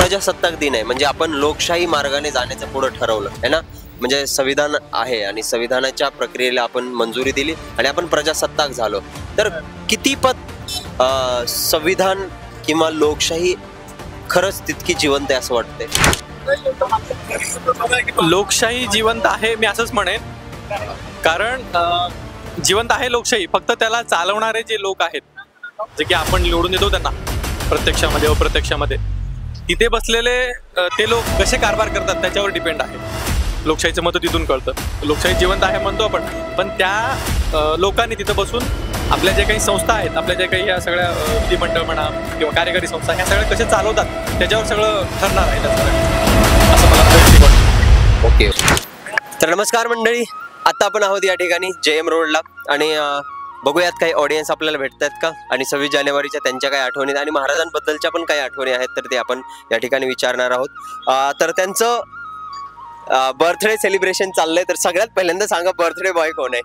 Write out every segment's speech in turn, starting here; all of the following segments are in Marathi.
प्रजासत्ताक दिन आहे म्हणजे आपण लोकशाही मार्गाने जाण्याचं पुढे ठरवलं आहे ना. म्हणजे संविधान आहे आणि संविधानाच्या प्रक्रियेला आपण मंजुरी दिली आणि आपण प्रजासत्ताक झालो. तर कितीपत संविधान किंवा लोकशाही खरंच तितकी जिवंत आहे असं वाटतंय? लोकशाही जिवंत आहे मी असंच म्हणेन, कारण जिवंत आहे लोकशाही, फक्त त्याला चालवणारे जे लोक आहेत, जे की आपण निवडून देतो त्यांना प्रत्यक्षामध्ये अप्रत्यक्षामध्ये, तिथे बसलेले ते लोक कसे कारभार करतात त्याच्यावर डिपेंड आहे. लोकशाहीचं मत तिथून कळतं. लोकशाही जिवंत आहे म्हणतो आपण, पण त्या लोकांनी तिथं बसून आपल्या जे काही संस्था आहेत, आपल्या जे काही ह्या सगळ्या विधिमंडळ म्हणा किंवा कार्यकारी संस्था, ह्या सगळ्या कसे चालवतात त्याच्यावर सगळं ठरणार आहे असं मला वाटतं. ओके. तर नमस्कार मंडळी, आता आपण आहोत या ठिकाणी JM रोडला आणि बघूयात काही ऑडियन्स आपल्याला भेटतात का आणि 26 जानेवारीच्या त्यांच्या काही आठवणी आणि महाराजांबद्दलच्या पण काही आठवणी आहेत तर ते आपण या ठिकाणी विचारणार आहोत. तर त्यांचं बर्थडे सेलिब्रेशन चाललंय, तर सगळ्यात पहिल्यांदा सांगा बर्थडे बॉय कोण आहे?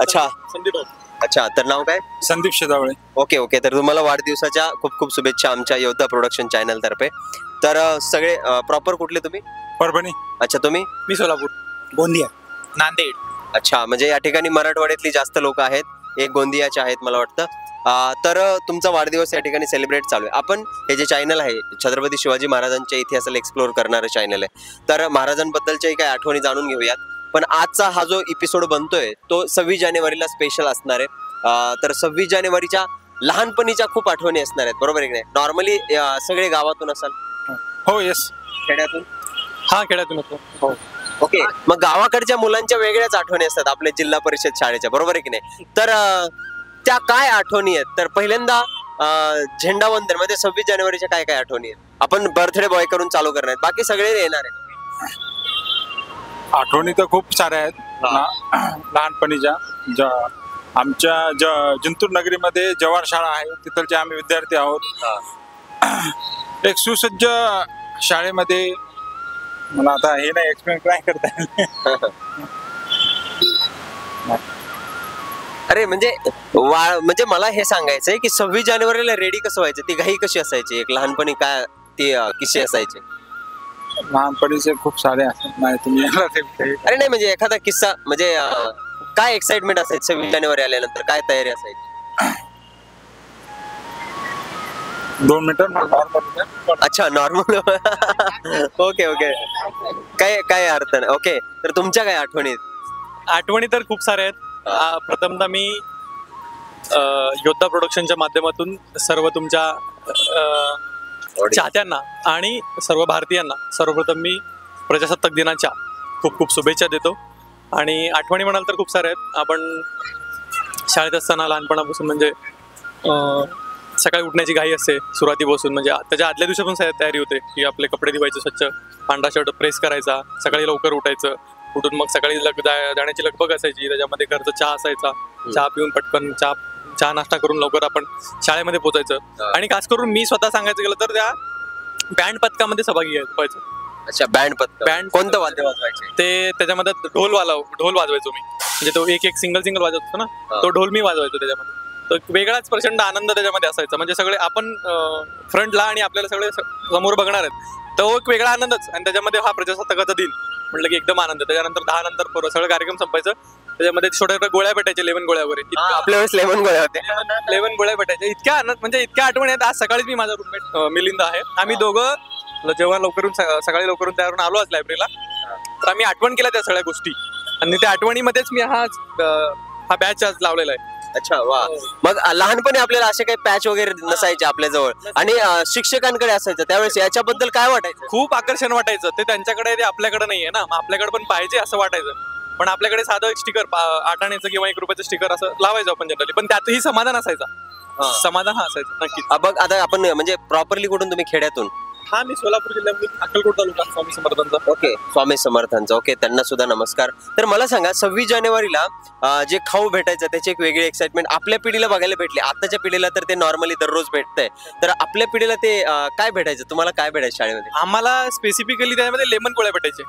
अच्छा, संदीप. अच्छा, तर नाव काय? संदीप शेदावळे. Okay okay. तर तुम्हाला वाढदिवसाच्या खूप खूप शुभेच्छा आमच्या योद्धा प्रोडक्शन चॅनल तर्फे. तर सगळे प्रॉपर कुठले तुम्ही? परभणी. अच्छा, तुम्ही? मी सोलापूर. गोंदिया. नांदेड. अच्छा, म्हणजे या ठिकाणी मराठवाड्यातली जास्त लोक आहेत, एक गोंदियाचे आहेत मला वाटतं. तर तुमचा वाढदिवस या ठिकाणी सेलिब्रेट चालू आहे. आपण हे जे चॅनल आहे छत्रपती शिवाजी महाराजांच्या इतिहासाला एक्सप्लोर करणारं चॅनल आहे, तर महाराजांबद्दलच्याही काही आठवणी जाणून घेऊयात. पण आजचा हा जो एपिसोड बनतोय तो 26 जानेवारीला स्पेशल असणार आहे. तर 26 जानेवारीच्या लहानपणीच्या खूप आठवणी असणार आहेत, बरोबर आहे की नाही? नॉर्मली सगळे गावातून असाल? हो, येस. खेड्यातून? हा, खेड्यातून होतो. हो. ओके. मग गावाकडच्या मुलांच्या वेगळ्याच आठवणी असतात आपल्या जिल्हा परिषद शाळेच्या, बरोबर आहे की नाही? तर त्या काय आठवणी आहेत? तर पहिल्यांदा झेंडावंदन मध्ये 26 जानेवारीच्या काय काय आठवणी आहेत? आपण बर्थडे बॉय करून चालू करणार आहेत, बाकी सगळे येणार आहेत. आठवणी तर खूप साऱ्या आहेत लहानपणीच्या. आमच्या जिंतूर नगरीमध्ये जवाहर शाळा आहे, तिथलचे आम्ही विद्यार्थी आहोत. एक सुसज्ज शाळेमध्ये मला आता हे नाही एक्सप्लेन काय करता येईल. अरे म्हणजे मला हे सांगायचंय की 26 जानेवारीला रेडी कसं व्हायचं, ती घाई कशी असायची, एक लहानपणी काय ती किस्से असायचे? लहानपणीचे खूप सारे असतात. नाही तुम्ही अरे नाही, म्हणजे एखादा किस्सा, म्हणजे काय एक्साइटमेंट असायची 26 जानेवारी आल्यानंतर, काय तयारी असायची? 2 मिनिटं. अच्छा, नॉर्मल. ओके ओके, काय अर्थ नाही. ओके, तर तुमच्या काय आठवणी? आठवणी तर खूप साऱ्या आहेत. प्रथमतः मी योद्धा प्रोडक्शनच्या माध्यमातून सर्व तुमच्या चाहत्यांना आणि सर्व भारतीयांना सर्वप्रथम मी प्रजासत्ताक दिनाच्या खूप खूप शुभेच्छा देतो. आणि आठवणी म्हणाल तर खूप साऱ्या आहेत. आपण शाळेत असताना लहानपणापासून म्हणजे सकाळी उठण्याची घाई असते सुरुवातीपासून, म्हणजे त्याच्या आदल्या दिवसापासून तयारी होते की आपले कपडे धुवायचे, स्वच्छ पांढरा शर्ट प्रेस करायचा, सकाळी लवकर उठायचं, उठून मग सकाळी जाण्याची लगबग असायची. त्याच्यामध्ये घरचा चहा असायचा, चहा पिऊन पटकन चहा नाश्ता करून लवकर आपण शाळेमध्ये पोहोचायचं. आणि खास करून मी स्वतः सांगायचं गेलं तर त्या बँड पथकामध्ये सहभागी व्हायचो. अच्छा, बँड कोणतं वाद्य वाजवायचे? ते त्याच्यामध्ये ढोल वाजवायचो मी, म्हणजे तो एक सिंगल वाजवत होतो ना, तो ढोल मी वाजवायचो त्याच्यामध्ये. तो वेगळाच प्रचंड आनंद त्याच्यामध्ये असायचा. म्हणजे सगळे आपण फ्रंटला आणि आपल्याला सगळे समोर बघणार आहेत, तो एक वेगळा आनंदच. आणि त्याच्यामध्ये हा प्रजासत्ताकाचा दिन म्हटलं की एकदम आनंद. त्याच्यानंतर 10 नंतर सगळं कार्यक्रम संपायचं. त्याच्यामध्ये छोट्या छोट्या गोळ्या भेटायच्या, 11 गोळ्या वगैरे. आपल्या वेळेस 11 गोळ्या होत्या. 11 गोळ्या भेटायच्या. इतक्या आनंद, म्हणजे इतक्या आठवणी आहेत. आज सकाळीच मी माझा रूममेट मिलिंद आहे, आम्ही दोघं जेव्हा सकाळी लवकरून त्यावरून आलो आज लायब्ररीला, तर आम्ही आठवण केल्या त्या सगळ्या गोष्टी आणि त्या आठवणीमध्येच मी हा बॅच आज लावलेला आहे. अच्छा, वा. मग लहानपणी आपल्याला असे काही पॅच वगैरे नसायचे आपल्या जवळ आणि शिक्षकांकडे असायचं, त्यावेळेस याच्याबद्दल काय वाटायचं? खूप आकर्षण वाटायचं. ते त्यांच्याकडे, ते आपल्याकडे नाहीये ना, मग आपल्याकडे पण पाहिजे असं वाटायचं. पण आपल्याकडे साधं एक स्टिकर 8 आण्याचं किंवा 1 रुपयाचं स्टिकर असं लावायचं आपण जनरली, पण त्यातही समाधान असायचं. समाधान हा असायचं नक्कीच. बघ, आता आपण म्हणजे प्रॉपरली कुठून, तुम्ही खेड्यातून? हा, मी सोलापूर जिल्ह्यामध्ये अक्कलकोट तालुका, स्वामी समर्थांचा. ओके, स्वामी समर्थांचा. ओके, त्यांना सुद्धा नमस्कार. तर मला सांगा, 26 जानेवारीला जे खाऊ भेटायचं त्याची एक वेगळी एक्साइटमेंट आपल्या पिढीला बघायला भेटली. आताच्या पिढीला तर ते नॉर्मली दररोज भेटतंय, तर आपल्या पिढीला ते काय भेटायचं? तुम्हाला काय भेटायचं शाळेमध्ये? आम्हाला स्पेसिफिकली त्यामध्ये लेमन गोळ्या भेटायचे.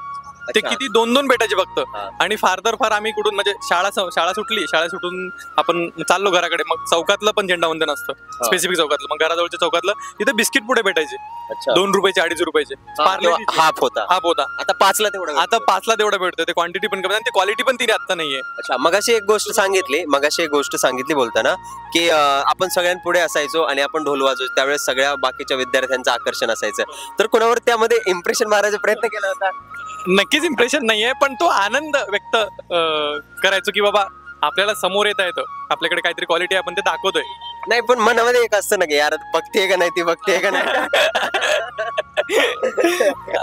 ते अच्छा. किती 2-2 भेटायचे फक्त. हा. आणि फार तर फार आम्ही कुठून म्हणजे शाळा सुटली, शाळा सुटून आपण चाललो घराकडे, मग चौकातलं पण झेंडावंदन असतं स्पेसिफिक चौकातलं, मग घराजवळच्या चौकातलं तिथे बिस्किट पुढे भेटायचे अच्छा 2 रुपयाचे 2.5 रुपयाचे. पार्लेजीचे हाफ होता. हाफ होता. आता 5ला तेवढं आता 5ला तेवढं भेटतं. ते क्वांटिटी पण कमी आणि क्वालिटी पण तिने आता नाहीये. अच्छा मगाशी एक गोष्ट सांगितली बोलताना की आपण सगळ्यांपुढे असायचो आणि आपण ढोल वाजवायचो, त्यावेळेस सगळ्या बाकीच्या विद्यार्थ्यांचं आकर्षण असायचं. तर कोणावर त्यामध्ये इम्प्रेशन मारायचा प्रयत्न केला होता? नक्कीच इम्प्रेशन नाहीये, पण तो आनंद व्यक्त करायचो की बाबा आपल्याला समोर येता येतं, आपल्याकडे काहीतरी क्वालिटी आपण ते दाखवतोय. नाही पण मनामध्ये एक असतं ना की यार बघते का नाही ती बघते का नाही.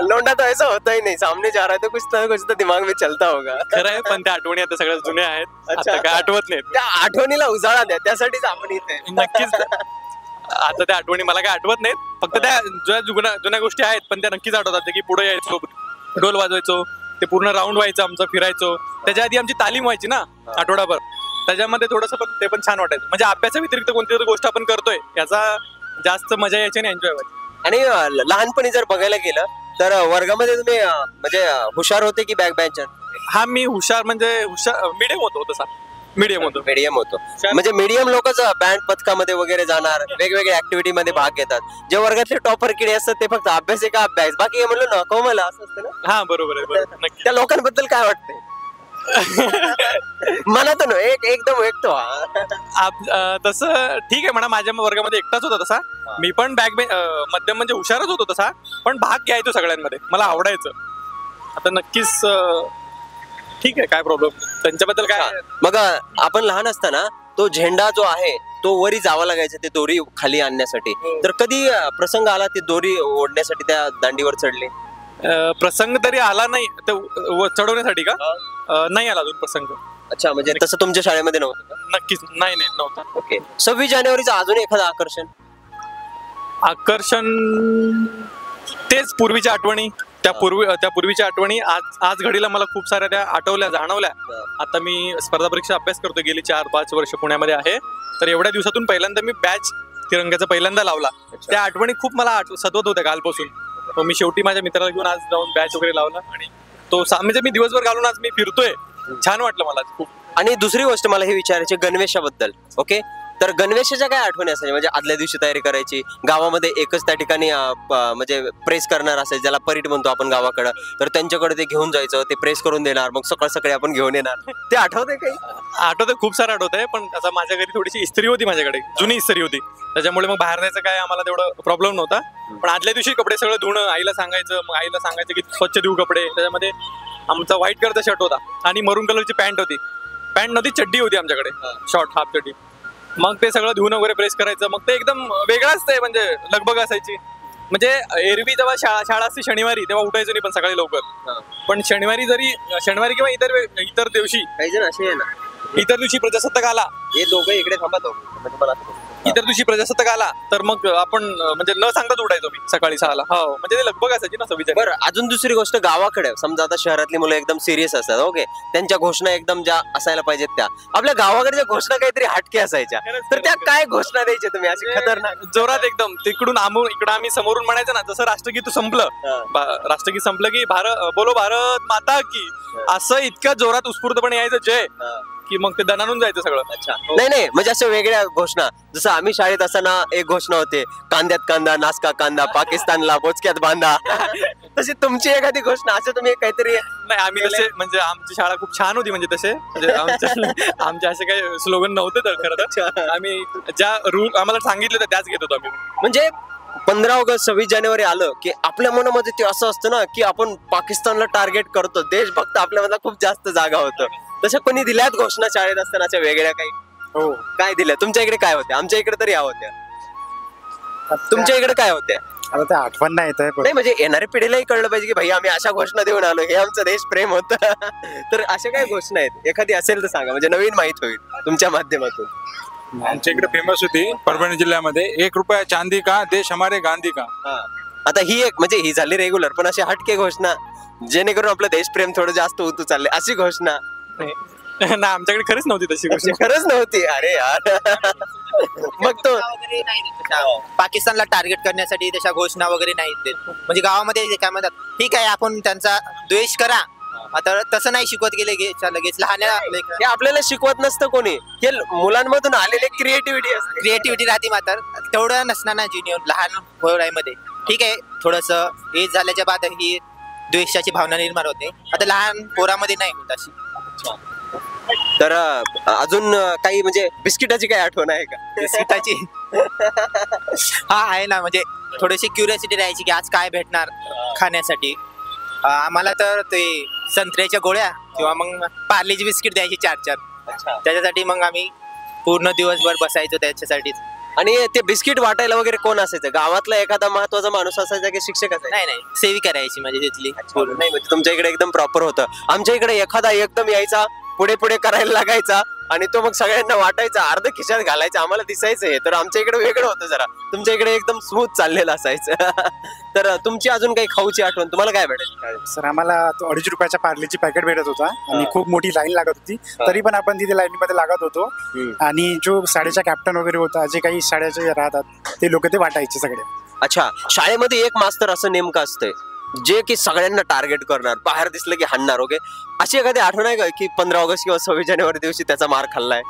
लोंडा तो ऐसा होता ही नहीं, सामने जा रहा है तो कुछ तो दिमाग में चलता होगा. खरं आहे, पण त्या आठवणी आता सगळ्यात जुन्या आहेत. अच्छा. आता काय आठवत नाहीत. त्या आठवणीला उजाळा द्या, त्यासाठीच आपण इथे. नक्कीच आता त्या आठवणी मला काय आठवत नाहीत, फक्त त्या जुन्या गोष्टी आहेत, पण त्या नक्कीच आठवतात की पुढे यायचो, ढोल वाजवायचो, ते पूर्ण राऊंड व्हायचं आमचं, फिरायचो. त्याच्या आधी आमची तालीम व्हायची ना आठवडाभर, त्याच्यामध्ये थोडंसं पण ते पण छान वाटायचं. म्हणजे अभ्यासा व्यतिरिक्त कोणती तरी गोष्ट आपण करतोय याचा जास्त मजा यायची आणि एन्जॉय व्हायची. आणि लहानपणी जर बघायला गेलं तर वर्गामध्ये तुम्ही म्हणजे हुशार होते की बॅक बेंचर? हा मी हुशार मीडियम होतो तसा. मीडियम होतो. म्हणजे मीडियम लोकच बँड पथकामध्ये वगैरे जाणार, वेगवेगळ्या ऍक्टिव्हिटी मध्ये भाग घेतात. जे वर्गातले टॉपर किडे असतात ते फक्त अभ्यास आहे का अभ्यास, बाकी हे म्हणलं नको मला असं असतं ना. हा बरोबर आहे, बरोबर. नक्की. त्या लोकांबद्दल काय वाटतंय? मनातून एकदम व्यक्त तसं ठीक आहे म्हणा, माझ्या वर्गामध्ये एकटाच होता तसा. मी पण मध्यम म्हणजे हुशारच होतो तसा, पण भाग घ्यायचो सगळ्यांमध्ये, मला आवडायचं. आता नक्कीच ठीक आहे, काय प्रॉब्लेम त्यांच्याबद्दल काय. मग आपण लहान असताना तो झेंडा जो आहे तो वरी जावा लागायचा ते दोरी खाली आणण्यासाठी. तर कधी प्रसंग आला ते दोरी ओढण्यासाठी त्या दांडीवर चढले? प्रसंग तरी आला नाही ते चढवण्यासाठी का? नाही आला अजून प्रसंग. अच्छा म्हणजे तसं तुमच्या शाळेमध्ये नव्हतं का? नक्कीच नाही नव्हता. ओके. 26 जानेवारीचं अजून एखादं आकर्षण तेच पूर्वीच्या आठवणी. त्या पूर्वीच्या आठवणी आज घडीला मला खूप साऱ्या त्या आठवल्या, जाणवल्या. आता मी स्पर्धा परीक्षा अभ्यास करतो, गेली 4-5 वर्ष पुण्यामध्ये आहे. तर एवढ्या दिवसातून पहिल्यांदा मी बॅच तिरंग्याचा पहिल्यांदा लावला. त्या आठवणी खूप मला सतवत होत्या कालपासून. मग मी शेवटी माझ्या मित्राला घेऊन आज जाऊन बॅच वगैरे लावला आणि तो म्हणजे मी दिवसभर घालून आज मी फिरतोय. छान वाटलं मला खूप. आणि दुसरी गोष्ट मला हे विचारायची गणवेशाबद्दल. ओके. तर गणवेशाच्या काय आठवणी असायच्या? म्हणजे आदल्या दिवशी तयारी करायची, गावामध्ये एकच त्या ठिकाणी म्हणजे प्रेस करणार असायचं, ज्याला परीट म्हणतो आपण गावाकडं. तर त्यांच्याकडे ते घेऊन जायचं, ते प्रेस करून देणार, मग सकाळ सकाळी आपण घेऊन येणार. ते आठवतंय काही? आठवतंय, खूप सारं आठवतंय. पण आता माझ्या घरी थोडीशी इस्त्री होती, माझ्याकडे जुनी इस्त्री होती, त्याच्यामुळे मग बाहेर जायचं काय आम्हाला तेवढं प्रॉब्लेम नव्हता. पण आदल्या दिवशी कपडे सगळं धुणं, आईला सांगायचं की स्वच्छ देऊ कपडे. त्याच्यामध्ये आमचा व्हाईट कलरचा शर्ट होता आणि मरून कलरची पॅन्ट नव्हती, चड्डी होती आमच्याकडे, शॉर्ट हाफ चड्डी. मग ते सगळं धुवून वगैरे प्रेस करायचं. मग ते एकदम वेगळाच ते म्हणजे लगबग असायची. म्हणजे एरवी जेव्हा शाळा असते शनिवारी, तेव्हा उठायचं नाही पण सकाळी लवकर. पण शनिवारी किंवा इतर दिवशी इतर दिवशी प्रजासत्ताक आला, हे दोघं इकडे थांबा म्हणजे मला इतर दिवशी प्रजासत्ताक आला तर मग आपण म्हणजे न सांगताच उठायचो मी सकाळी 6ला. हो म्हणजे ते लगबग असायची ना 26 जानेवारी. बरं, अजून दुसरी गोष्ट गावाकडे समजा आता शहरातली मुलं एकदम सिरियस असतात. ओके. त्यांच्या घोषणा एकदम ज्या असायला पाहिजेत त्या आपल्या गावाकडच्या घोषणा काहीतरी हटके असायच्या. तर त्या काय घोषणा द्यायच्या तुम्ही अशी खतरनाक जोरात एकदम? इकडून आम्ही समोरून म्हणायचं ना, जसं राष्ट्रगीत संपलं की बोलो भारत माता की, असं इतक्या जोरात उत्स्फूर्तपणे यायचं जय की मग ते दणानून जायचं सगळं. अच्छा. नाही म्हणजे अशा वेगळ्या घोषणा, जसं आम्ही शाळेत असताना एक घोषणा होते, कांद्यात कांदा नासका कांदा पाकिस्तानला बोचक्यात बांधा. तशी तुमची एखादी घोषणा असं तुम्ही काहीतरी? नाही, आम्ही तसे म्हणजे आमची शाळा खूप छान होती. म्हणजे तसे आमचे असे काही स्लोगन नव्हते. तर खरं तर आम्ही ज्या रूल आम्हाला सांगितले होते त्याच घेत होतो आम्ही. म्हणजे 15 ऑगस्ट 26 जानेवारी आलं की आपल्या मनामध्ये ते असं असतं ना की आपण पाकिस्तानला टार्गेट करतो, देशभक्त आपल्यामध्ये खूप जास्त जागा होतं. तशा कोणी दिल्यात घोषणा शाळेत असताना वेगळ्या काही? हो. काय दिल्या तुमच्या इकडे? काय होत्या? आमच्या इकडे तरी या होत्या. तुमच्या इकडे काय होत्या? आता ते आठवण नाही येत आहे. नाही म्हणजे येणाऱ्या पिढीलाही कळलं पाहिजे की भाई आम्ही अशा घोषणा देऊन आलो, हे आमचं देशप्रेम होतं. तर अशा काय घोषणा आहेत? एखादी असेल तर सांगा, म्हणजे नवीन माहित होईल तुमच्या माध्यमातून. आमच्या इकडे फेमस होती परभणी जिल्ह्यामध्ये, 1 रुपया चांदी का देश हमारे गांधी का. आता ही एक म्हणजे ही झाली रेग्युलर, पण अशी हटके घोषणा जेणेकरून आपलं देशप्रेम थोडं जास्त होतो चालले, अशी घोषणा ना आमच्याकडे खरंच नव्हती तशी गोष्ट. खरंच नव्हती. अरे यार. मग तो वगैरे नाही देत तशा. पाकिस्तानला टार्गेट करण्यासाठी तशा घोषणा वगैरे नाही देत. म्हणजे गावामध्ये जे काय म्हणतात, ठीक आहे आपण त्यांचा द्वेष करा, आता तसं नाही शिकवत गेले लगेच लहान हे आपल्याला शिकवत नसतं कोणी, हे मुलांमधून आलेले क्रिएटिव्हिटी असते. क्रिएटिव्हिटी राहते मात्र तेवढं नसणार ना ज्युनियर लहान वयामध्ये. ठीक आहे थोडस एज झाल्याच्या बाद ही द्वेषाची भावना निर्माण होते, आता लहान पोरामध्ये नाही होत अशी. तर अजून काही म्हणजे बिस्किटाची काही आठवण आहे का? बिस्किटाची हा आहे ना, म्हणजे थोडीशी क्युरियोसिटी राहायची की आज काय भेटणार खाण्यासाठी. आम्हाला तर ते संत्र्याच्या गोळ्या किंवा मग पार्लेजी बिस्किट द्यायची 4-4. त्याच्यासाठी मग आम्ही पूर्ण दिवसभर बसायचो त्याच्यासाठी. आणि ते बिस्किट वाटायला वगैरे कोण असायचं? गावातला एखादा महत्वाचा माणूस असायचा की शिक्षक असायचा? नाही नाही सेविका राहायची म्हणजे तिथली. नाही म्हणजे तुमच्या इकडे एकदम प्रॉपर होतं. आमच्या इकडे एखादा एकदम यायचा, पुढे पुढे करायला लागायचा आणि तो मग सगळ्यांना वाटायचा, अर्ध खिशात घालायचा. आम्हाला दिसायचं हे. तर आमच्या इकडे वेगळं होतं जरा, तुमच्या इकडे एकदम स्मूथ चाललेलं असायचं. तर तुमची अजून काही खाऊची आठवण तुम्हाला काय भेटायची? सर आम्हाला तो 2.5 रुपयाच्या पार्लेची पॅकेट भेटत होता आणि खूप मोठी लाईन लागत होती, तरी पण आपण तिथे लाईनीमध्ये लागत होतो. आणि जो शाळेचा कॅप्टन वगैरे होता, जे काही शाळेचे राहतात ते लोक ते वाटायचे सगळे. अच्छा, शाळेमध्ये एक मास्तर असं नेमकं असतंय जे की सगळ्यांना टार्गेट करणार, बाहेर दिसलं की हाणणार. ओके, अशी एखादी आठवण आहे का की 15 ऑगस्ट किंवा 26 जानेवारी दिवशी त्याचा मार खाल्लाय?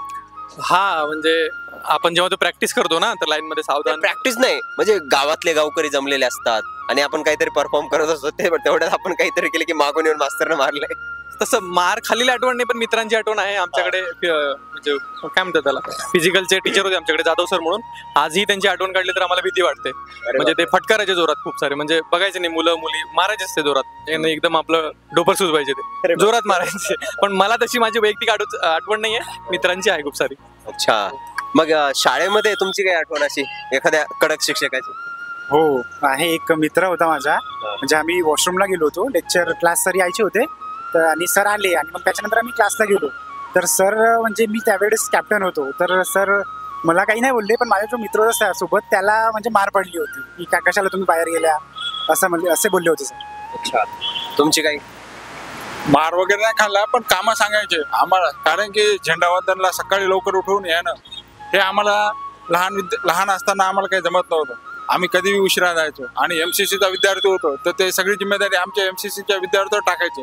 हा म्हणजे आपण जेव्हा तो प्रॅक्टिस करतो ना तर लाईन मध्ये सावधान. प्रॅक्टिस नाही म्हणजे गावातले गावकरी जमलेले असतात आणि आपण काहीतरी परफॉर्म करत असतो, ते तेवढ्यात आपण काहीतरी केलं की मागून येऊन मास्तरनं मारलंय. तसं मार खाल्लेली आठवण नाही, पण मित्रांची आठवण आहे. आमच्याकडे म्हणजे काय म्हणतात त्याला, फिजिकलचे टीचर होते आमच्याकडे, जाधव सर म्हणून. आजही त्यांची आठवण काढली तर आम्हाला भीती वाटते. म्हणजे ते फटकारायचे जोरात खूप सारे, म्हणजे बघायचे नाही मुलं मुली मारायचे असते जोरात, एकदम आपलं डोपर सुजवायचे, ते जोरात मारायचे. पण मला तशी माझी वैयक्तिक आठवण नाहीये, मित्रांची आहे खूप सारी. अच्छा, मग शाळेमध्ये तुमची काही आठवण अशी एखाद्या कडक शिक्षकाची? हो आहे, एक मित्र होता माझा. म्हणजे आम्ही वॉशरूमला गेलो होतो, लेक्चर क्लास सर यायचे होते तर, आणि सर आले आणि मग त्याच्यानंतर आम्ही क्लासला गेलो. तर सर म्हणजे मी त्यावेळेस कॅप्टन होतो, तर सर मला काही नाही बोलले, पण माझा जो मित्र होता सोबत त्याला म्हणजे मार पडली होती की कशाला तुम्ही बाहेर गेल्या असं म्हणजे असे बोलले होते सर. अच्छा, तुमची काही? मार वगैरे नाही खाल्ला, पण कामं सांगायचे आम्हाला, कारण की झेंडावंदनला सकाळी लवकर उठवून येणं हे आम्हाला लहान असताना आम्हाला काही जमत नव्हतं. आम्ही कधीही उशिरा जायचो आणि MCCचा विद्यार्थी होतो, तर ते सगळी जिम्मेदारी आमच्या MCCच्या विद्यार्थ्यावर टाकायचे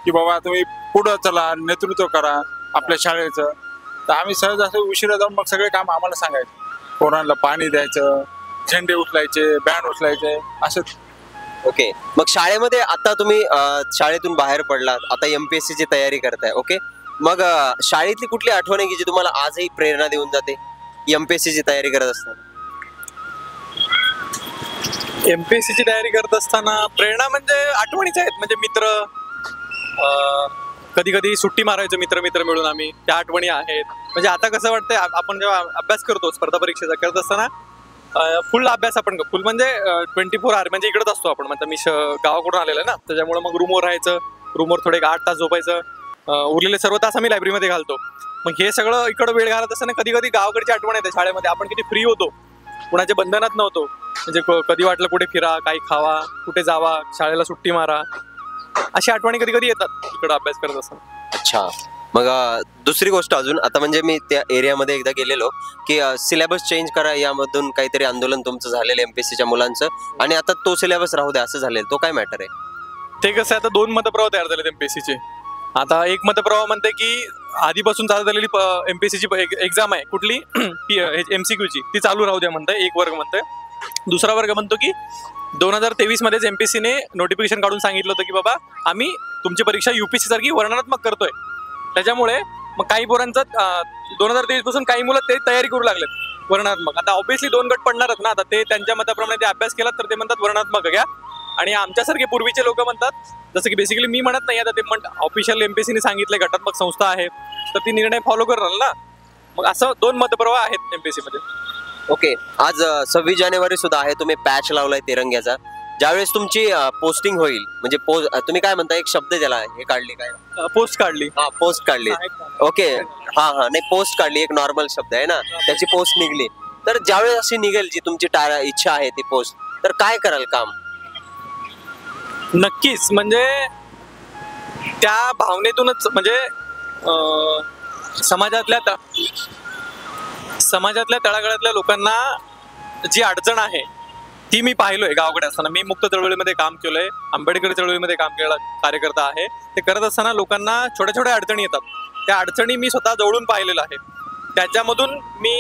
की बाबा तुम्ही पुढं चला, नेतृत्व करा आपल्या शाळेचं. तर आम्ही सहज असं उशिरा जाऊन मग सगळे काम आम्हाला सांगायचे. पोरांना पाणी द्यायचं, झेंडे उचलायचे, बँड उचलायचे, असं. ओके, मग शाळेमध्ये आता तुम्ही शाळेतून बाहेर पडलात, आता MPSC ची तयारी करताय. ओके, मग शाळेतली कुठली आठवण आहे की जी तुम्हाला आजही प्रेरणा देऊन जाते MPSC ची तयारी करत असताना? MPSC ची तयारी करत असताना प्रेरणा म्हणजे आठवणीच आहेत. म्हणजे मित्र, कधी कधी सुट्टी मारायचो मित्र मिळून आम्ही, त्या आठवणी आहेत. म्हणजे आता कसं वाटतंय, आपण जेव्हा अभ्यास करतो स्पर्धा परीक्षेचा करत असताना फुल अभ्यास आपण फुल म्हणजे 24 आवर म्हणजे इकडंच असतो आपण. म्हणजे मी गावाकडून आलेलो आहे ना, त्याच्यामुळे मग रूमवर राहायचं, रूमवर थोडे 8 तास झोपायचं, उरलेले सर्व तास आम्ही लायब्ररीमध्ये घालतो. मग हे सगळं इकडं वेळ घालत असताना कधी कधी गावाकडची आठवण येते. शाळेमध्ये आपण किती फ्री होतो, कुणाच्या बंधनात नव्हतो. म्हणजे कधी वाटलं कुठे फिरा, काही खावा, कुठे जावा, शाळेला सुट्टी मारा, अशी आठवणी कधी कधी येतात इकडं अभ्यास करत असताना. अच्छा, मग दुसरी गोष्ट अजून, आता म्हणजे मी त्या एरियामध्ये एकदा गेलेलो की सिलेबस चेंज करा, यामधून काहीतरी आंदोलन तुमचं झालेलं MPSCच्या मुलांचं, आणि आता तो सिलेबस राहू द्या असं झालेलं. तो काय मॅटर आहे? ते कसं आहे, आता 2 मतप्रवाह तयार झालेत MPSCचे. आता एक मतप्रवाह म्हणते की आधीपासून चालू झालेली MPSCची एक्झाम आहे कुठली MCQची, ती चालू राहू द्या म्हणतंय एक वर्ग म्हणतंय. दुसरा वर्ग म्हणतो की 2023 मध्येच MPSCने नोटिफिकेशन काढून सांगितलं होतं की बाबा आम्ही तुमची परीक्षा UPSC सारखी वर्णनात्मक करतोय. त्याच्यामुळे मग काही पोरांचं 2023 पासून काही मुलं ते तयारी करू लागलेत वर्णनात्मक. आता ऑब्व्हियसली 2 गट पडणारच ना, आता ते त्यांच्या मताप्रमाणे ते अभ्यास केला तर ते म्हणतात वर्णनात्मक घ्या, आणि आमच्यासारखे पूर्वीचे लोक म्हणतात, जसं की बेसिकली मी म्हणत नाही, आता ते ऑफिशियल MPSCने सांगितलं घटनात्मक संस्था आहे तर ती निर्णय फॉलो करणार ना. मग असं 2 मतप्रवाह आहेत MPSC मध्ये. ओके, आज 26 जानेवारी सुद्धा आहे, तुम्ही पॅच लावलाय तिरंग्याचा. ज्यावेळेस तुमची पोस्टिंग होईल, म्हणजे तुम्ही काय म्हणता, एक शब्द त्याला हे काढली काय, पोस्ट काढली. हा, पोस्ट काढली. ओके, हा नाही, पोस्ट काढली, एक नॉर्मल शब्द आहे ना, त्याची पोस्ट निघली. तर ज्यावेळेस अशी निघेल जी तुमची इच्छा आहे ती पोस्ट, तर काय कराल काम? नक्कीच, म्हणजे त्या भावनेतूनच, म्हणजे समाजातल्या तळागाळातल्या लोकांना जी अडचण आहे ती मी पाहिलोय गावाकडे असताना. मी मुक्त चळवळीमध्ये काम केलंय, आंबेडकर चळवळीमध्ये काम केलं, कार्यकर्ता आहे. ते करत असताना लोकांना छोट्या छोट्या अडचणी येतात, त्या अडचणी मी स्वतः जवळून पाहिलेलं आहे. त्याच्यामधून मी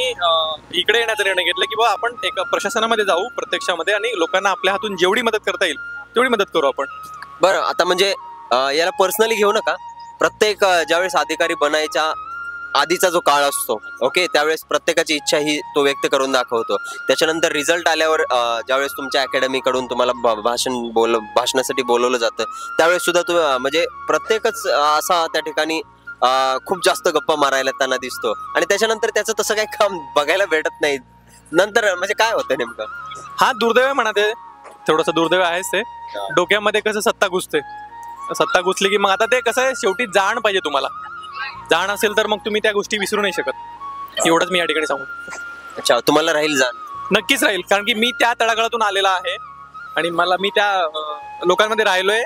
इकडे येण्याचा निर्णय घेतला की बाबा आपण एक प्रशासनामध्ये जाऊ प्रत्यक्षामध्ये आणि लोकांना आपल्या हातून जेवढी मदत करता येईल तेवढी मदत करू आपण. बरं, आता म्हणजे याला पर्सनली घेऊ नका. प्रत्येक ज्यावेळेस अधिकारी बनायच्या आधीचा जो काळ असतो, ओके, त्यावेळेस प्रत्येकाची इच्छा ही तो व्यक्त करून दाखवतो. त्याच्यानंतर रिझल्ट आल्यावर ज्यावेळेस तुमच्या अकॅडमी कडून तुम्हाला भाषणासाठी बोलवलं जातं, त्यावेळेस सुद्धा म्हणजे प्रत्येकच असा त्या ठिकाणी खूप जास्त गप्पा मारायला त्यांना दिसतो आणि त्याच्यानंतर त्याचं तसं काही काम बघायला भेटत नाही. नंतर म्हणजे काय होतं नेमकं? हा दुर्दैव आहे म्हणा, ते थोडंसं दुर्दैव आहेच. ते डोक्यामध्ये कसं सत्ता घुसते, सत्ता घुसली की मग आता ते कसं आहे, शेवटी जाण पाहिजे तुम्हाला. जाण असेल तर मग तुम्ही त्या गोष्टी विसरू नाही शकत. एवढंच मी या ठिकाणी सांगू. अच्छा, तुम्हाला राहील जाण? नक्कीच राहील, कारण की मी त्या तळागाळातून आलेला आहे आणि मी त्या लोकांमध्ये राहिलोय,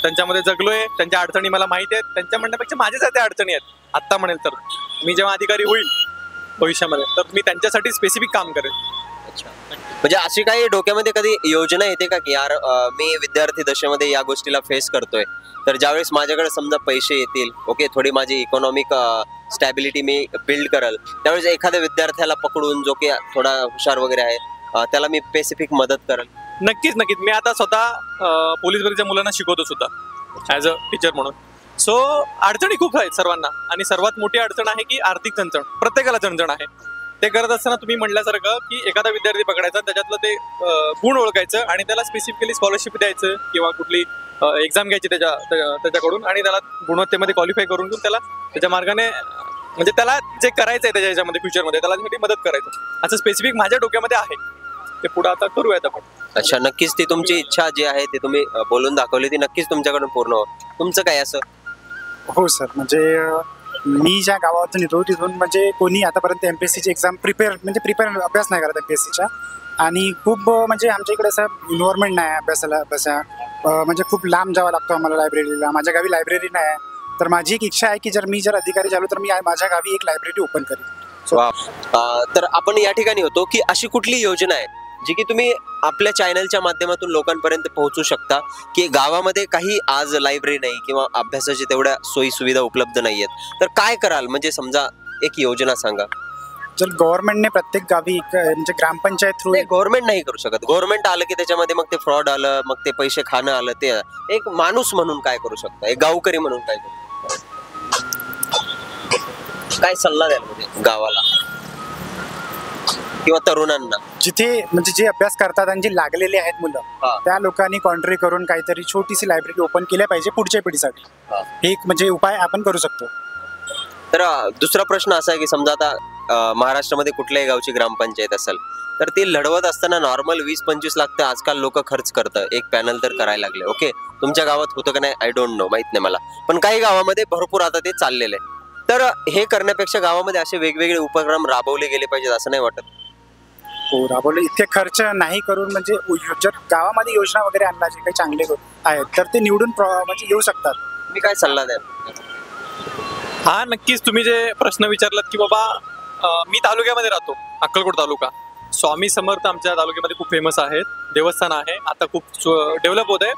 त्यांच्यामध्ये जगलोय. त्यांच्या अडचणी मला माहिती आहेत. त्यांच्या म्हणण्यापेक्षा माझ्याच त्या अडचणी आहेत. आत्ता म्हणेल तर मी जेव्हा अधिकारी होईल भविष्यामध्ये तर मी त्यांच्यासाठी स्पेसिफिक काम करेन. म्हणजे अशी काही डोक्यामध्ये कधी योजना येते का की यार मी विद्यार्थी दशेमध्ये या गोष्टीला फेस करतोय, तर ज्यावेळेस माझ्याकडे समजा पैसे येतील, ओके, थोडी माझी इकॉनॉमिक स्टॅबिलिटी मी बिल्ड करल, त्यावेळेस एखाद्या विद्यार्थ्याला पकडून जो की थोडा हुशार वगैरे आहे त्याला मी स्पेसिफिक मदत करल? नक्कीच नक्कीच. मी आता स्वतः पोलीस भरतीच्या मुलांना शिकवतो सुद्धा ॲज अ टीचर म्हणून. सो अडचणी खूप आहेत सर्वांना आणि सर्वात मोठी अडचण आहे की आर्थिक चणचण. प्रत्येकाला चणचण आहे. ते करत असताना तुम्ही म्हटल्यासारखं की एखादा विद्यार्थी पकडायचा, त्याच्यातलं ते गुण ओळखायचं आणि त्याला स्पेसिफिकली स्कॉलरशिप द्यायचं किंवा कुठली एक्झाम घ्यायची त्याच्याकडून आणि त्याला गुणवत्तेमध्ये क्वालिफाय करून घेऊन त्याला त्याच्या मार्गाने म्हणजे त्याला जे करायचं आहे त्याच्या ह्याच्यामध्ये फ्युचरमध्ये त्याला त्यासाठी मदत करायचं, असं स्पेसिफिक माझ्या डोक्यामध्ये आहे. ते पुढे आता करूयात आपण. अच्छा, नक्कीच ती तुमची इच्छा जी आहे ते तुम्ही बोलून दाखवली, ती नक्कीच तुमच्याकडून पूर्ण हो. तुमचं काय असं? हो सर, म्हणजे मी ज्या गावातून येतो तिथून म्हणजे कोणी आतापर्यंत एमपीएससीची एक्झाम प्रिपेअर अभ्यास नाही करत एमपीएससीच्या. आणि खूप म्हणजे आमच्या इकडे असं इन्व्हायरमेंट नाही अभ्यासाला. म्हणजे खूप लांब जावं लागतो आम्हाला लायब्ररीला. माझ्या गावी लायब्ररी नाही आहे. तर माझी एक इच्छा आहे की जर मी अधिकारी झालो तर मी माझ्या गावी एक लायब्ररी ओपन करेन. तर आपण या ठिकाणी होतो की अशी कुठली योजना आहे जी की तुम्ही आपल्या चॅनलच्या माध्यमातून लोकांपर्यंत पोहोचू शकता की गावामध्ये काही आज लायब्ररी नाही किंवा अभ्यासाची तेवढ्या सोयी सुविधा उपलब्ध नाहीयेत, तर काय कराल? म्हणजे समजा एक योजना सांगा. जर गव्हर्नमेंटने प्रत्येक गावी म्हणजे ग्रामपंचायत थ्रू. गव्हर्नमेंट नाही करू शकत. गव्हर्नमेंट आलं की त्याच्यामध्ये मग ते फ्रॉड आलं, मग ते पैसे खाणं आलं. ते एक माणूस म्हणून काय करू शकता, एक गावकरी म्हणून काय करू, काय सल्ला द्याल म्हणजे गावाला किंवा तरुणांना? जिथे म्हणजे जे अभ्यास करतात आणि जे लागलेले आहेत मुलं, त्या लोकांनी कॉन्ट्री करून काहीतरी छोटीशी लायब्ररी ओपन केल्या पाहिजे पुढच्या पिढीसाठी. हे एक म्हणजे उपाय आपण करू शकतो. तर दुसरा प्रश्न असा आहे की समजा आता महाराष्ट्रामध्ये कुठल्याही गावची ग्रामपंचायत असेल तर ती लढवत असताना नॉर्मल 20-25 लाख तर आजकाल लोक खर्च करतात. एक पॅनल तर करायला लागले. ओके, तुमच्या गावात होतं का नाही आय डोंट नो, माहित नाही मला, पण काही गावामध्ये भरपूर आता ते चाललेलं आहे. तर हे करण्यापेक्षा गावामध्ये असे वेगवेगळे उपक्रम राबवले गेले पाहिजेत असं नाही वाटत? हो, राबवले. इतके खर्च नाही करून म्हणजे जर गावामध्ये योजना वगैरे आणला जे काही चांगले आहेत तर ते निवडून म्हणजे येऊ शकतात. मी काय सल्ला द्याल? हा नक्कीच. तुम्ही जे प्रश्न विचारलात की बाबा मी तालुक्यामध्ये राहतो, अक्कलकोट तालुका. स्वामी समर्थ आमच्या तालुक्यामध्ये खूप फेमस आहेत, देवस्थान आहे, आता खूप डेव्हलप होत आहे.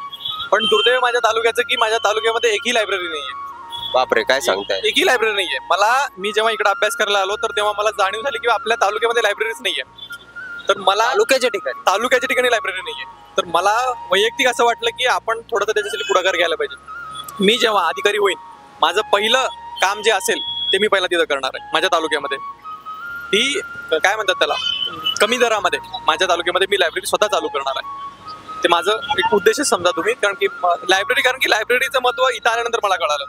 पण दुर्दैव माझ्या तालुक्याचं की माझ्या तालुक्यामध्ये एकही लायब्ररी नाही आहे. बापरे, काय सांगताय? एकही लायब्ररी नाही आहे. मी जेव्हा इकडे अभ्यास करायला आलो तर तेव्हा मला जाणीव झाली की आपल्या तालुक्यामध्ये लायब्ररीच नाही आहे. तर मला तालुक्याच्या ठिकाणी लायब्ररी नाही आहे. तर मला वैयक्तिक असं वाटलं की आपण थोडंसं त्याच्यासाठी पुढाकार घ्यायला पाहिजे. मी जेव्हा अधिकारी होईन माझं पहिलं काम जे असेल ते मी पहिला तिथं करणार आहे माझ्या तालुक्यामध्ये. ती काय म्हणतात त्याला, कमी दरामध्ये माझ्या तालुक्यामध्ये मी लायब्ररी स्वतः चालू करणार आहे. ते माझं एक उद्देशच समजा तुम्ही. कारण की लायब्ररीचं महत्व इथं आल्यानंतर मला कळालं.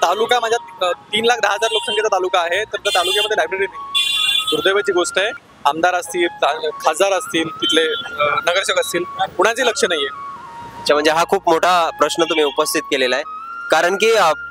तालुका माझ्या 3,10,000 लोकसंख्येचा तालुका आहे, तर त्या तालुक्यामध्ये लायब्ररी नाही. दुर्दैवाची गोष्ट आहे. आमदार असतील, खासदार असतील, तिथले नगरसेवक असतील, कुणाचे लक्ष नाहीये. म्हणजे हा खूप मोठा प्रश्न तुम्ही उपस्थित केलेला आहे. कारण की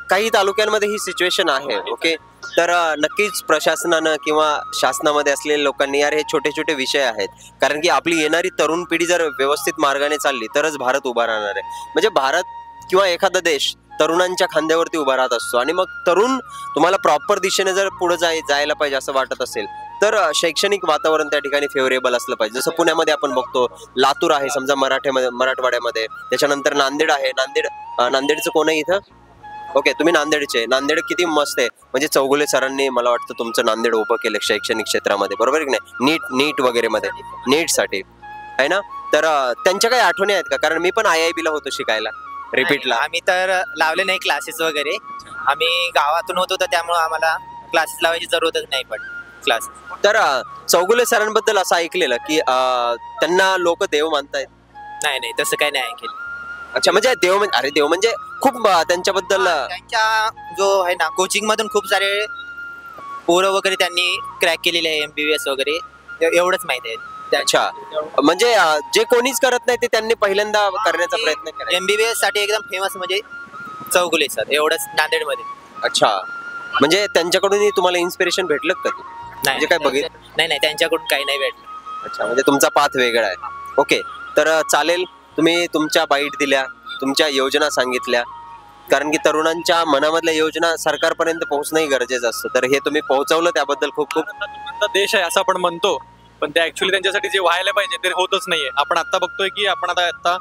काही तालुक्यांमध्ये ही सिच्युएशन आहे. ओके, तर नक्कीच प्रशासनानं किंवा शासनामध्ये असलेल्या लोकांनी यार हे छोटे छोटे विषय आहेत. कारण की आपली येणारी तरुण पिढी जर व्यवस्थित मार्गाने चालली तरच भारत उभा राहणार आहे. म्हणजे भारत किंवा एखादा देश तरुणांच्या खांद्यावरती उभा राहत असतो आणि मग तरुण तुम्हाला प्रॉपर दिशेने जर पुढे जायला पाहिजे असं वाटत असेल तर शैक्षणिक वातावरण त्या ठिकाणी फेवरेबल असलं पाहिजे. जसं पुण्यामध्ये आपण बघतो, लातूर आहे समजा मराठवाड्यामध्ये, त्याच्यानंतर नांदेड आहे. नांदेडचं कोण आहे इथं? ओके, तुम्ही नांदेडचे. नांदेड किती मस्त आहे, म्हणजे चौगुले सरांनी मला वाटतं तुमचं नांदेड उभं केलं शैक्षणिक क्षेत्रामध्ये, बरोबर की नाही? नीट वगैरे मध्ये, नीटसाठी आहे ना. तर त्यांच्या काही आठवणी आहेत का? कारण मी पण IIB ला होतो शिकायला, रिपीटला. आम्ही तर लावले नाही क्लासेस वगैरे. आम्ही गावातून होतो तर त्यामुळे आम्हाला क्लासेस लावायची जरूरतच नाही पडली क्लास. तर चौगुले सरांबद्दल असं ऐकलेलं की त्यांना लोक देव मानतायत. नाही तसं काही नाही ऐकलं. अच्छा, म्हणजे देव म्हणजे खूप त्यांच्याबद्दल त्यांच्या जो आहे ना कोचिंग मधून खूप सारे पोरं वगैरे त्यांनी क्रॅक केलेले आहे, MBBS वगैरे, एवढंच माहिती आहे. अच्छा, म्हणजे जे कोणीच करत नाही ते त्यांनी पहिल्यांदा करण्याचा प्रयत्न केला. MBBS साठी एकदम फेमस म्हणजे चौगुले सर, एवढंच नांदेड मध्ये. अच्छा, म्हणजे त्यांच्याकडून तुम्हाला इन्स्पिरेशन भेटलं का? म्हणजे काय नाही त्यांच्याकडून काही नाही भेटलं. अच्छा, म्हणजे तुमचा पाथ वेगळा आहे. ओके, तर चालेल, तुम्ही तुमच्या बाईट दिल्या, तुमच्या योजना सांगितल्या, कारण की तरुणांच्या मनामधल्या योजना सरकारपर्यंत पोहोचणंही गरजेचं असतं. तर हे तुम्ही पोहोचवलं त्याबद्दल खूप खूप. देश आहे असं आपण म्हणतो, पण ते ऍक्च्युली त्यांच्यासाठी जे व्हायला पाहिजे ते होतच नाहीये. आपण आता बघतोय की आपण आता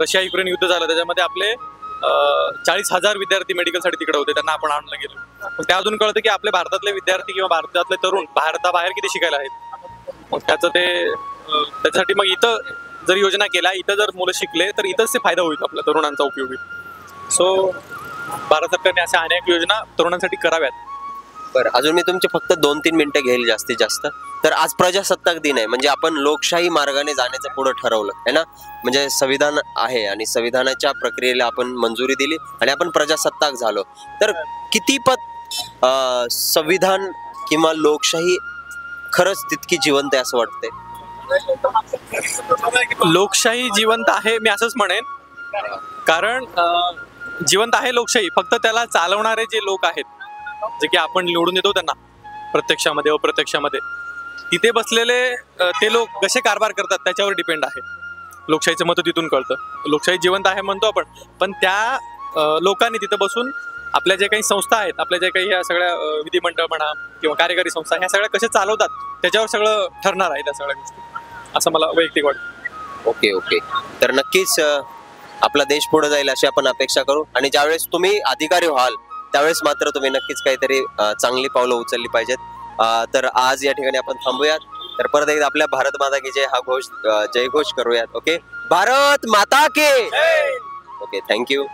रशिया युक्रेन युद्ध झालं, त्याच्यामध्ये आपले 40,000 विद्यार्थी मेडिकलसाठी तिकडे होते, त्यांना आपण आणलं गेलो. पण त्या अजून कळतं की आपले भारतातले विद्यार्थी किंवा भारतातले तरुण भारताबाहेर किती शिकायला आहेत. मग त्याच्यासाठी मग इथं जर योजना केल्या, इथं जर मुलं शिकले तर इथंच ते फायदा होईल आपल्या तरुणांचा उपयोगी. सो भारत सरकारने अशा अनेक योजना तरुणांसाठी कराव्यात. बरं, अजून मी तुमचे फक्त 2-3 मिनिटं घेईल जास्तीत जास्त. तर आज प्रजासत्ताक दिन आहे, म्हणजे आपण लोकशाही मार्गाने जाण्याचं पुढं ठरवलं आहे ना. म्हणजे संविधान आहे आणि संविधानाच्या प्रक्रियेला आपण मंजुरी दिली आणि आपण प्रजासत्ताक झालो. तर कितीपत संविधान किंवा लोकशाही खरंच तितकी जिवंत आहे असं वाटतंय? लोकशाही जिवंत आहे मी असंच म्हणेन, कारण जिवंत आहे लोकशाही, फक्त त्याला चालवणारे जे लोक आहेत, जे की आपण निवडून देतो त्यांना प्रत्यक्षामध्ये अप्रत्यक्षामध्ये, तिथे बसलेले ते लोक कसे कारभार करतात त्याच्यावर डिपेंड आहे. लोकशाहीचं मत तिथून कळतं. लोकशाही जिवंत आहे म्हणतो आपण, पण त्या लोकांनी तिथं बसून आपल्या जे काही संस्था आहेत, आपल्या जे काही ह्या सगळ्या विधिमंडळ म्हणा किंवा कार्यकारी संस्था, ह्या सगळ्या कसे चालवतात त्याच्यावर सगळं ठरणार आहे त्या सगळ्या गोष्टी, असं मला वैयक्तिक वाटतं. ओके, तर नक्कीच आपला देश पुढे जाईल अशी आपण अपेक्षा करू. आणि ज्यावेळेस तुम्ही अधिकारी व्हाल त्यावेळेस मात्र तुम्ही नक्कीच काहीतरी चांगली पावलं उचलली पाहिजेत. तर आज या ठिकाणी आपण थांबूयात. तर परत एकदा आपल्या भारत माता की जय हा जयघोष करूयात. ओके, भारत माता के. Okay, thank you.